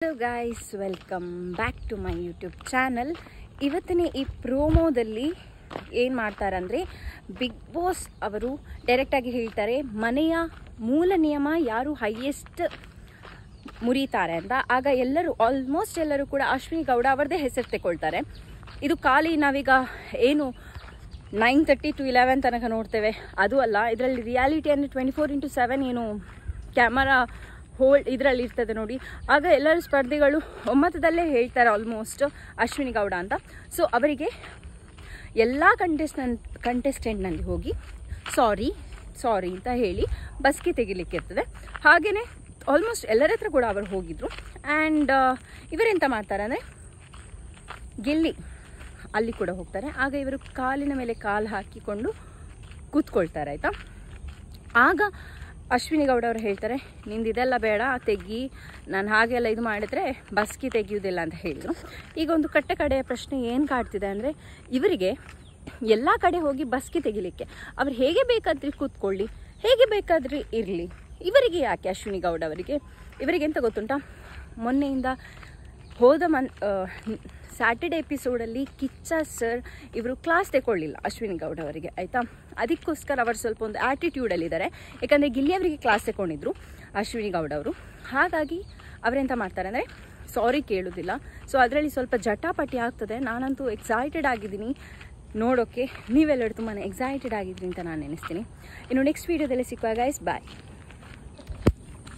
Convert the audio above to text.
Hello guys, welcome back to my YouTube channel. ಇವತ್ತಿನ ಈ ಪ್ರೋಮೋದಲ್ಲಿ ಏನು ಮಾಡ್ತಾರಂದರೆ, ಬಿಗ್ ಬಾಸ್ ಅವರು ಡೈರೆಕ್ಟಾಗಿ ಹೇಳ್ತಾರೆ ಮನೆಯ ಮೂಲ ನಿಯಮ ಯಾರು ಹೈಯೆಸ್ಟ್ ಮುರಿತಾರೆ ಅಂತ. ಆಗ ಆಲ್ಮೋಸ್ಟ್ ಎಲ್ಲರೂ ಕೂಡ ಅಶ್ವಿನಿ ಗೌಡ ಅವರದೇ ಹೆಸರು ತಗೊಳ್ತಾರೆ. ಇದು ಖಾಲಿ ನಾವೀಗ ಏನು 9:30 to 11 ತನಕ ನೋಡ್ತೇವೆ ಅದು ಅಲ್ಲ. ಇದರಲ್ಲಿ ರಿಯಾಲಿಟಿ ಅಂದರೆ 24/7 ಏನು ಕ್ಯಾಮರಾ ಹೋಲ್ಡ್ ಇದರಲ್ಲಿ ಇರ್ತದೆ ನೋಡಿ. ಆಗ ಎಲ್ಲರೂ ಸ್ಪರ್ಧಿಗಳು ಒಮ್ಮತದಲ್ಲೇ ಹೇಳ್ತಾರೆ ಆಲ್ಮೋಸ್ಟ್ ಅಶ್ವಿನಿ ಗೌಡ ಅಂತ. ಸೊ ಅವರಿಗೆ ಎಲ್ಲ ಕಂಟೆಸ್ಟೆಂಟ್ನಲ್ಲಿ ಹೋಗಿ ಸಾರಿ ಅಂತ ಹೇಳಿ ಬಸ್ಗೆ ತೆಗಿಲಿಕ್ಕೆ ಇರ್ತದೆ. ಹಾಗೆಯೇ ಆಲ್ಮೋಸ್ಟ್ ಎಲ್ಲರ ಹತ್ರ ಕೂಡ ಅವರು ಹೋಗಿದ್ರು. ಆ್ಯಂಡ್ ಇವರೆಂತ ಮಾಡ್ತಾರೆ ಅಂದರೆ, ಗಿಲ್ಲಿ ಅಲ್ಲಿ ಕೂಡ ಹೋಗ್ತಾರೆ. ಆಗ ಇವರು ಕಾಲಿನ ಮೇಲೆ ಕಾಲು ಹಾಕಿಕೊಂಡು ಕೂತ್ಕೊಳ್ತಾರೆ, ಆಯಿತಾ. ಆಗ ಅಶ್ವಿನಿ ಗೌಡ ಅವರು ಹೇಳ್ತಾರೆ, ನಿಂದು ಇದೆಲ್ಲ ಬೇಡ, ತೆಗಿ, ನಾನು ಹಾಗೆಲ್ಲ ಇದು ಮಾಡಿದ್ರೆ ಬಸ್ಗೆ ತೆಗಿಯೋದಿಲ್ಲ ಅಂತ ಹೇಳಿದರು. ಈಗ ಒಂದು ಕಡೆಯ ಪ್ರಶ್ನೆ ಏನು ಕಾಡ್ತಿದೆ ಅಂದರೆ, ಇವರಿಗೆ ಎಲ್ಲ ಕಡೆ ಹೋಗಿ ಬಸ್ಗೆ ತೆಗಿಲಿಕ್ಕೆ ಅವ್ರು ಹೇಗೆ ಬೇಕಾದ್ರೆ ಕೂತ್ಕೊಳ್ಳಿ, ಹೇಗೆ ಬೇಕಾದ್ರೆ ಇರಲಿ, ಇವರಿಗೆ ಯಾಕೆ ಅಶ್ವಿನಿ ಗೌಡ ಇವರಿಗೆ ಎಂತ ಗೊತ್ತುಂಟಾ, ಮೊನ್ನೆಯಿಂದ ಹೋದ ಸ್ಯಾಟರ್ಡೆ ಎಪಿಸೋಡಲ್ಲಿ ಕಿಚ್ಚ ಸರ್ ಇವರು ಕ್ಲಾಸ್ ತಗೊಳ್ಳಿಲ್ಲ ಅಶ್ವಿನಿ ಗೌಡ ಅವರಿಗೆ, ಆಯಿತಾ. ಅದಕ್ಕೋಸ್ಕರ ಅವರು ಸ್ವಲ್ಪ ಒಂದು ಆ್ಯಟಿಟ್ಯೂಡಲ್ಲಿದ್ದಾರೆ. ಯಾಕಂದರೆ ಗಿಲ್ಲಿ ಅವರಿಗೆ ಕ್ಲಾಸ್ ತಗೊಂಡಿದ್ರು ಅಶ್ವಿನಿ ಗೌಡ ಅವರು. ಹಾಗಾಗಿ ಅವರೆಂತ ಮಾಡ್ತಾರೆ ಅಂದರೆ ಸಾರಿ ಕೇಳೋದಿಲ್ಲ. ಸೊ ಅದರಲ್ಲಿ ಸ್ವಲ್ಪ ಜಟಾಪಟಿ ಆಗ್ತದೆ. ನಾನಂತೂ ಎಕ್ಸೈಟೆಡ್ ಆಗಿದ್ದೀನಿ ನೋಡೋಕ್ಕೆ. ನೀವೆಲ್ಲರೂ ತುಂಬಾ ಎಕ್ಸೈಟೆಡ್ ಆಗಿದ್ರಿ ಅಂತ ನಾನು ನೆನೆಸ್ತೀನಿ. ಇನ್ನು ನೆಕ್ಸ್ಟ್ ವೀಡಿಯೋದಲ್ಲಿ ಸಿಕ್ಕುವ ಗೈಸ್, ಬಾಯ್.